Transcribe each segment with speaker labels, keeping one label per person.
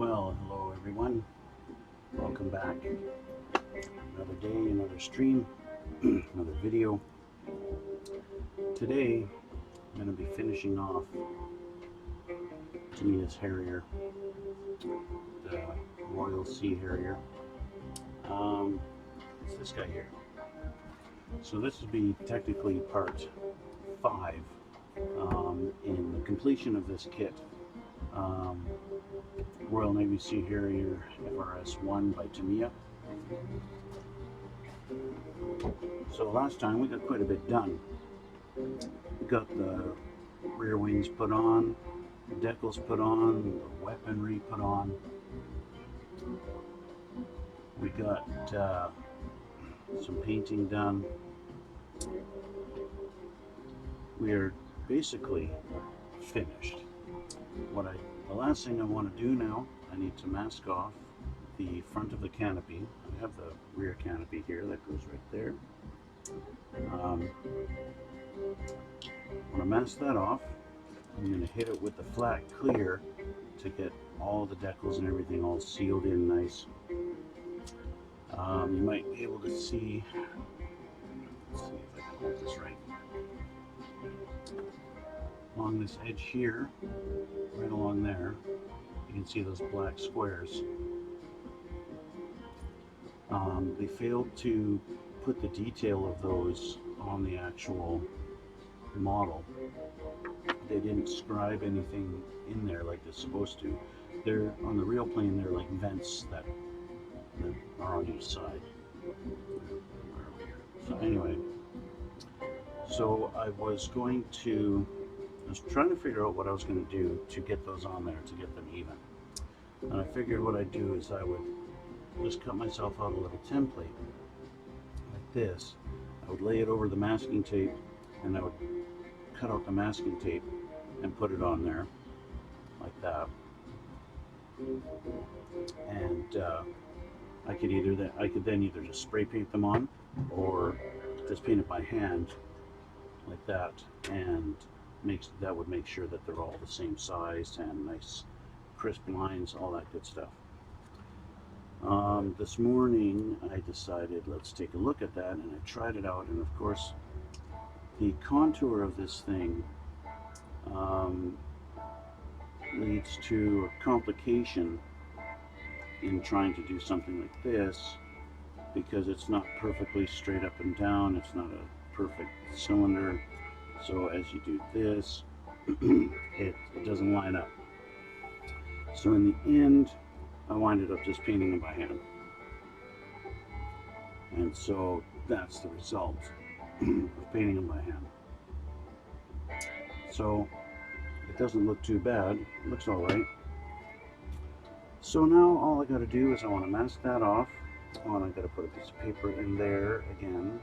Speaker 1: Well, hello everyone. Welcome back. Another day, another stream, another video. Today, I'm going to be finishing off Tamiya's Harrier, the Royal Sea Harrier. It's this guy here. So this would be technically part 5 in the completion of this kit. Royal Navy Sea Harrier FRS-1 by Tamiya. So last time we got quite a bit done. We got the rear wings put on, the decals put on, the weaponry put on. We got some painting done. We are basically finished. The last thing I want to do now, I need to mask off the front of the canopy. I have the rear canopy here that goes right there. I want to mask that off. I'm going to hit it with the flat clear to get all the decals and everything all sealed in nice. You might be able to see, let's see if I can hold this right, along this edge here, right along there, you can see those black squares. They failed to put the detail of those on the actual model. They didn't scribe anything in there like they're supposed to. They're on the real plane, they're like vents that are on each side. So anyway, I was trying to figure out what I was going to do to get those on there, to get them even. And I figured what I'd do is I would just cut myself out a little template like this. I would lay it over the masking tape, and I would cut out the masking tape and put it on there like that. And I could then either just spray paint them on or just paint it by hand like that, and that would make sure that they're all the same size and nice crisp lines, all that good stuff. This morning I decided let's take a look at that, and I tried it out, and of course the contour of this thing leads to a complication in trying to do something like this, because it's not perfectly straight up and down, it's not a perfect cylinder. So as you do this, it doesn't line up. So in the end, I winded up just painting them by hand. And so that's the result of painting them by hand. So it doesn't look too bad, it looks alright. So now all I gotta do is I want to mask that off. I gotta put a piece of paper in there again,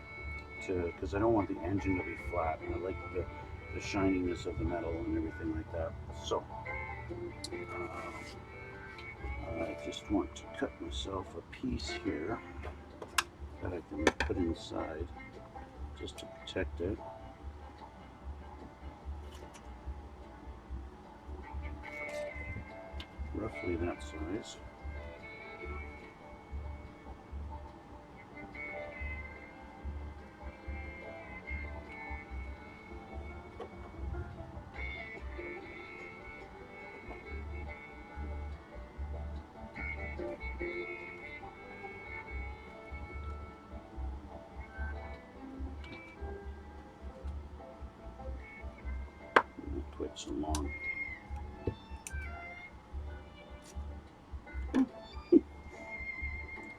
Speaker 1: because I don't want the engine to be flat, and I like the shininess of the metal and everything like that. So I just want to cut myself a piece here that I can put inside just to protect it. Roughly that size. Not quite so long.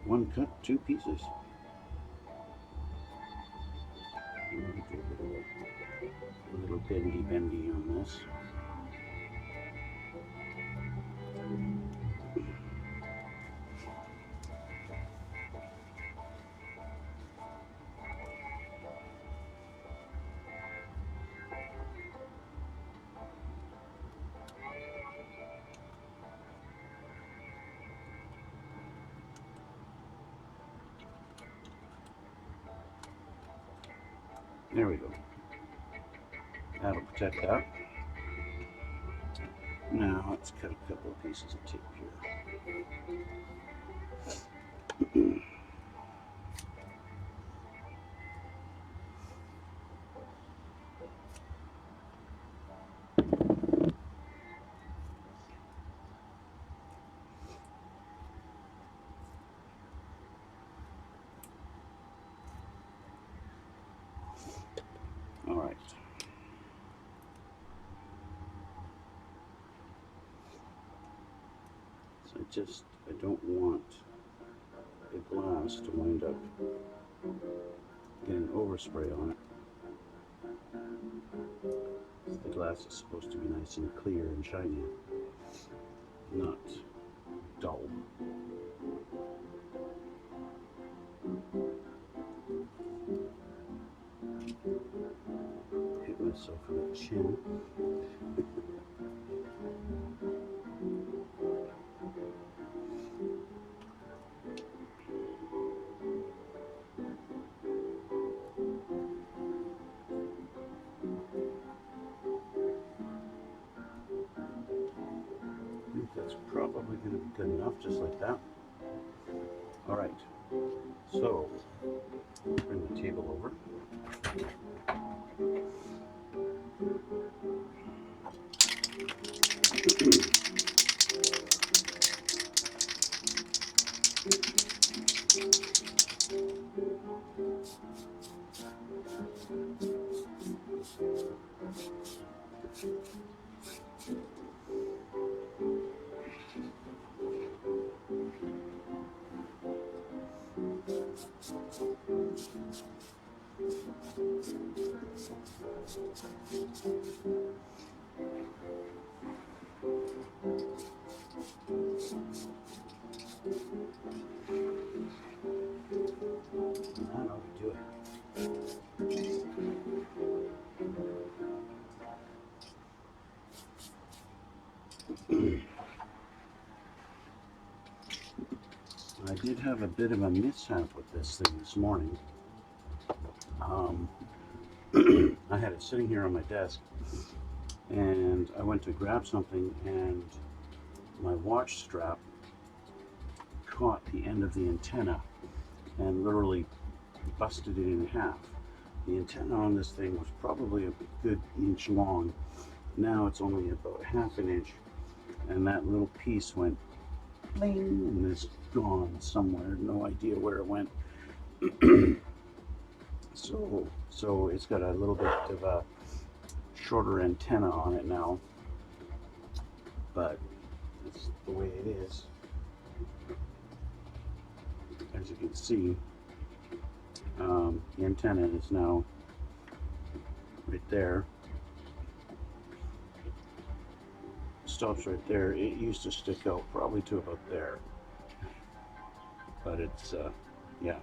Speaker 1: One cut, two pieces. A little bendy on this. There we go. That'll protect that. Now let's cut a couple of pieces of tape here. All right. So I don't want the glass to wind up getting overspray on it. The glass is supposed to be nice and clear and shiny, not dull. Hit myself in the chin. I think that's probably going to be good enough, just like that. All right, so bring the table over. That ought to do it. I did have a bit of a mishap with this thing this morning. I had it sitting here on my desk, and I went to grab something, and my watch strap caught the end of the antenna and literally busted it in half. The antenna on this thing was probably a good inch long. Now it's only about half an inch, and that little piece went bling and is gone somewhere. No idea where it went. So it's got a little bit of a shorter antenna on it now, but it's the way it is. As you can see, the antenna is now right there. Stops right there. It used to stick out probably to about there, but it's yeah,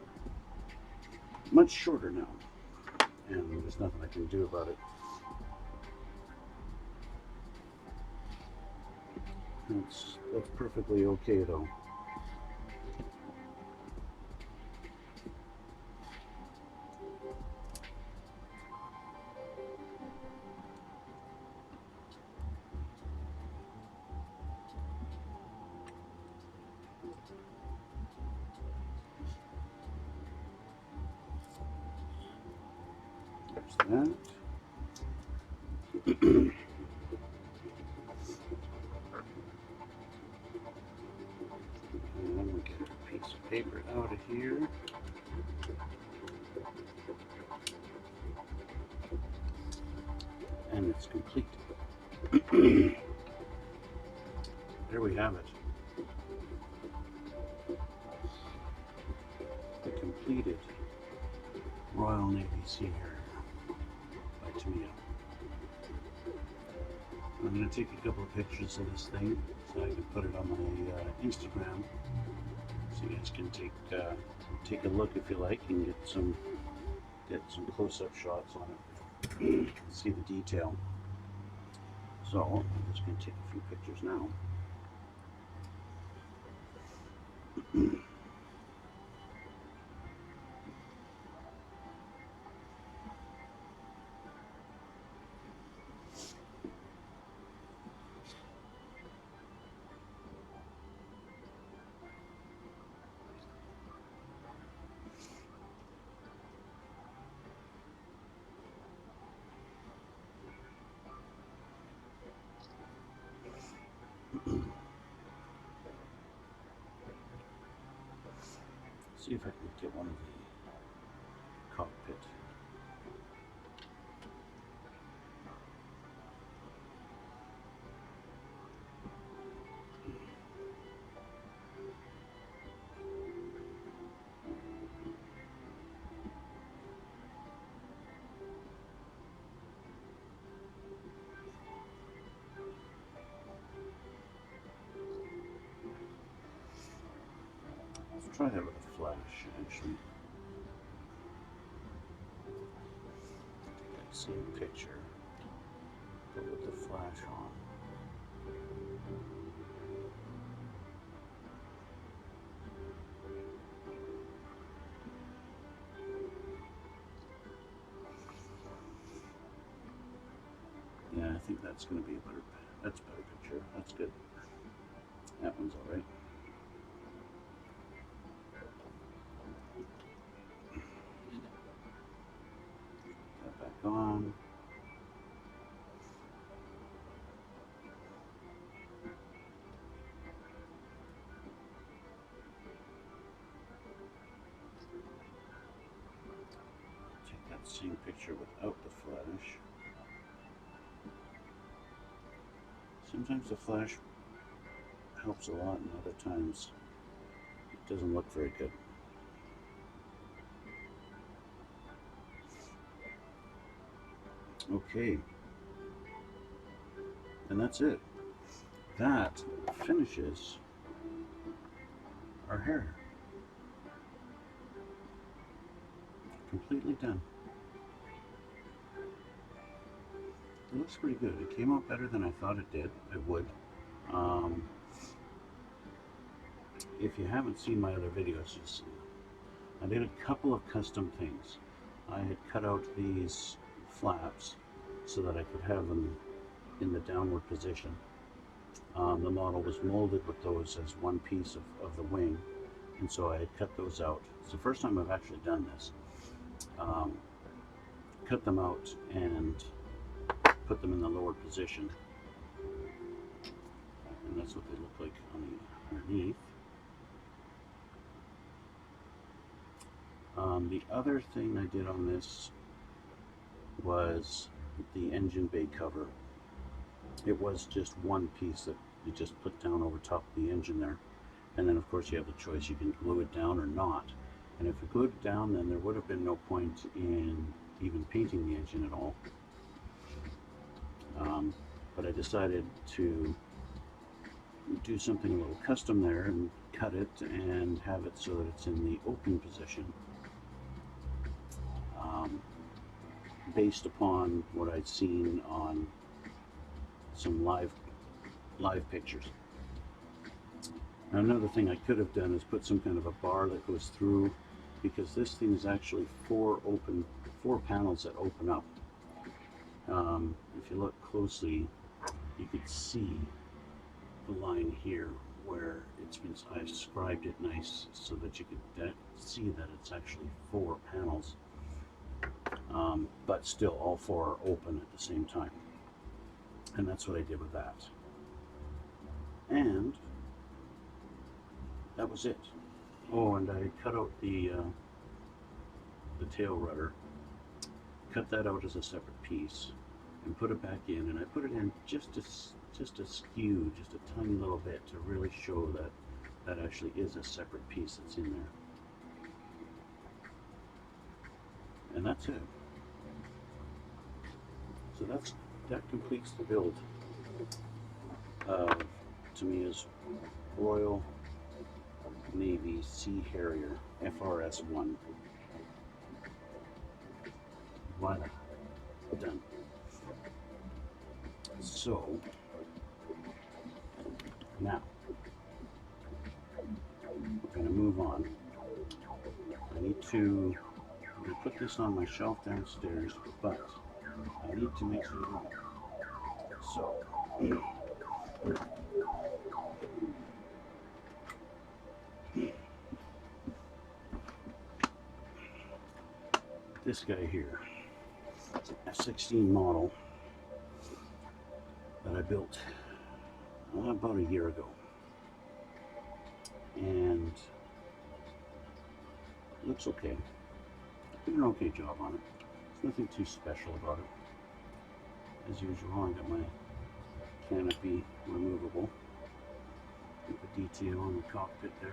Speaker 1: much shorter now, and there's nothing I can do about it. That's perfectly okay though. There's that. And we get a piece of paper out of here. And it's complete. There we have it. The completed Royal Navy Sea Harrier by Tamiya. I'm going to take a couple of pictures of this thing so I can put it on my Instagram, so you guys can take a look if you like and get some close-up shots on it. See the detail. So I'm just going to take a few pictures now. See if I can get one of the cockpit. Let's try that with a flash, actually. That same picture, but with the flash on. Yeah, I think that's going to be a better. That's a better picture. That's good. That one's all right. That back on. Take that same picture without the flash. Sometimes the flash helps a lot, and other times it doesn't look very good. Okay, and that's it. That finishes our Harrier. Completely done. It looks pretty good. It came out better than I thought it did. It would. If you haven't seen my other videos, I did a couple of custom things. I had cut out these flaps so that I could have them in the downward position. The model was molded with those as one piece of the wing, and so I had cut those out. It's the first time I've actually done this. Cut them out and put them in the lower position, and that's what they look like on the underneath. The other thing I did on this was the engine bay cover. It was just one piece that you just put down over top of the engine there, and then of course you have the choice, you can glue it down or not. And if you glued it down, then there would have been no point in even painting the engine at all. But I decided to do something a little custom there and cut it and have it so that it's in the open position, based upon what I'd seen on some live pictures. Now, another thing I could have done is put some kind of a bar that goes through, because this thing is actually four panels that open up. If you look closely, you could see the line here where I've scribed it nice so that you could see that it's actually 4 panels, but still all 4 are open at the same time. And that's what I did with that. And that was it. Oh, and I cut out the tail rudder, cut that out as a separate piece, and put it back in. And I put it in just askew, just a tiny little bit, to really show that that actually is a separate piece that's in there. And that's it. So that completes the build of Tamiya's Royal Navy Sea Harrier FRS-1. Voila, done. So now we're going to move on. I'm going to put this on my shelf downstairs, but I need to make some room. So this guy here, it's an F-16 model that I built about a year ago, and looks okay. Did an okay job on it. There's nothing too special about it. As usual, I got my canopy removable. Get the detail on the cockpit there.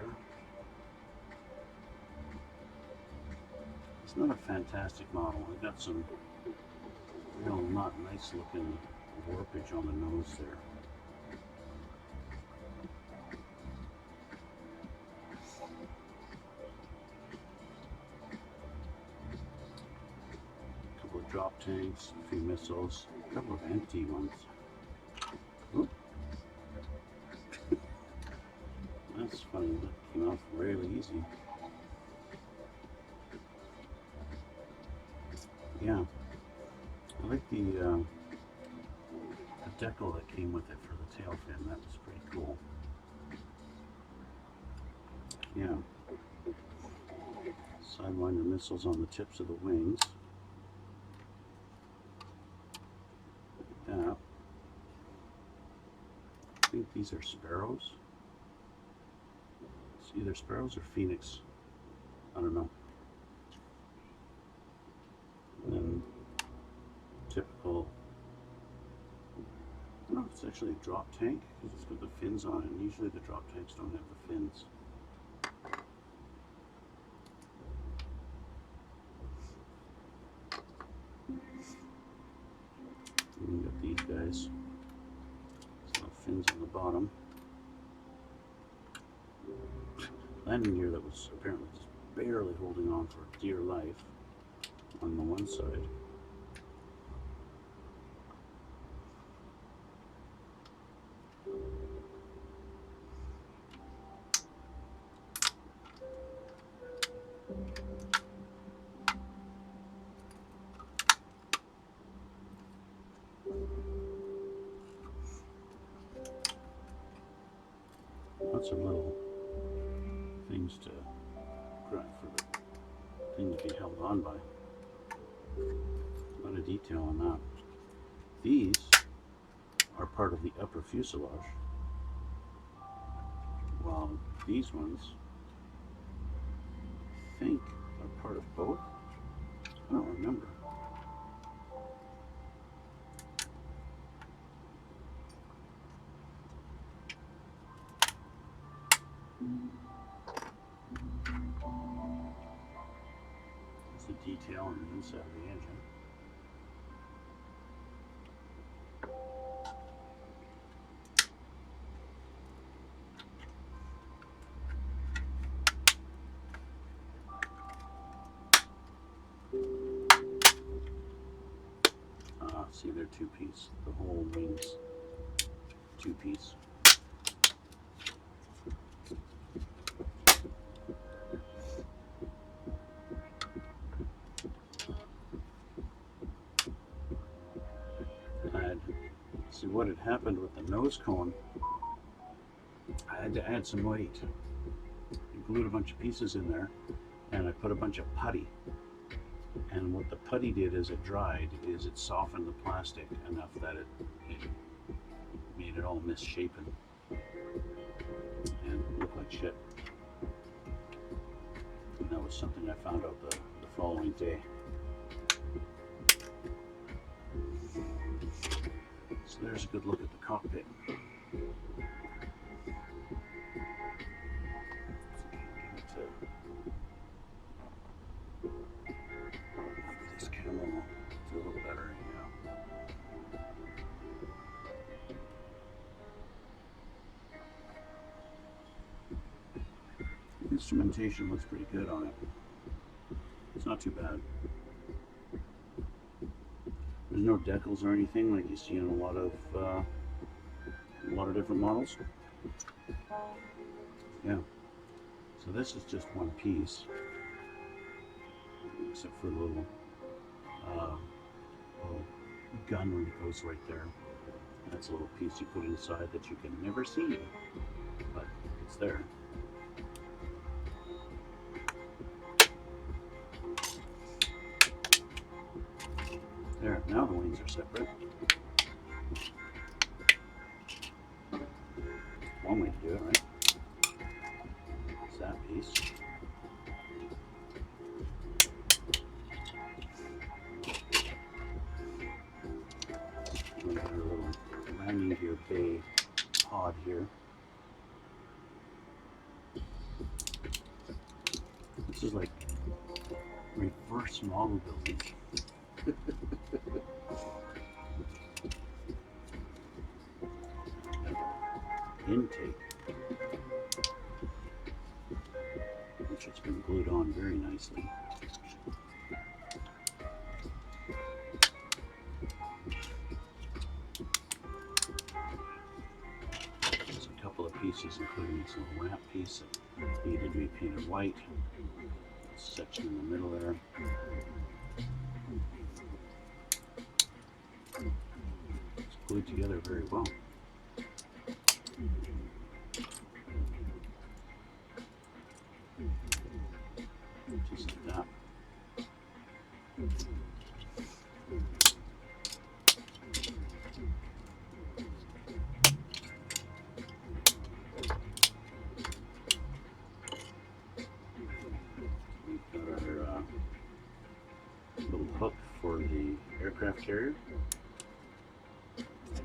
Speaker 1: It's not a fantastic model. I got some real not nice looking warpage on the nose there. A couple of drop tanks, a few missiles, a couple of empty ones. Oop. That's funny, that came off really easy. Yeah, I like the decal that came with it for the tail fin. That was pretty cool. Yeah. Sidewinder missiles on the tips of the wings. Like that. I think these are sparrows. It's either sparrows or phoenix. I don't know. And then typical, I don't know if it's actually a drop tank because it's got the fins on it, and usually the drop tanks don't have the fins. And we got these guys. So fins on the bottom. Landing gear that was apparently just barely holding on for dear life on the one side. Lots of little things to grab for the thing to be held on by. A lot of detail on that. These are part of the upper fuselage, while these ones, I think, are part of both. I don't remember. There's the detail on the inside of the engine. See, they're two-piece. The whole wing's two-piece. See what had happened with the nose cone. I had to add some weight. I glued a bunch of pieces in there, and I put a bunch of putty. And what the putty did as it dried is it softened the plastic enough that it made it all misshapen and look like shit. And that was something I found out the following day. So there's a good look at the cockpit. This camera will do a little better, yeah. The instrumentation looks pretty good on it. It's not too bad. There's no decals or anything like you see in a lot of different models. Yeah. So this is just one piece, except for the little gun when it goes right there. That's a little piece you put inside that you can never see, but it's there. There, now the wings are separate. One way to do it, right? It's that piece. a pod here. This is like reverse model building. Intake, which has been glued on very nicely. There's a couple of pieces, including this little ramp piece that needed to be painted white. This section in the middle there. It's glued together very well. Just like that. We've got our little hook for the aircraft carrier.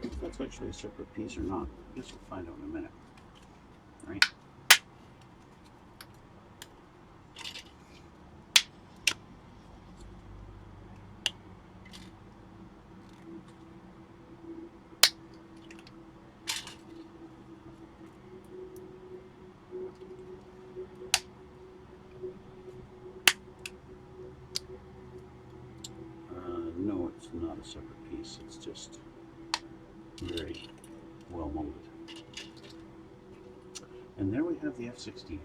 Speaker 1: If that's actually a separate piece or not, I guess we'll find out in a minute. All right. No, it's not a separate piece. It's just very well molded. And there we have the F-16.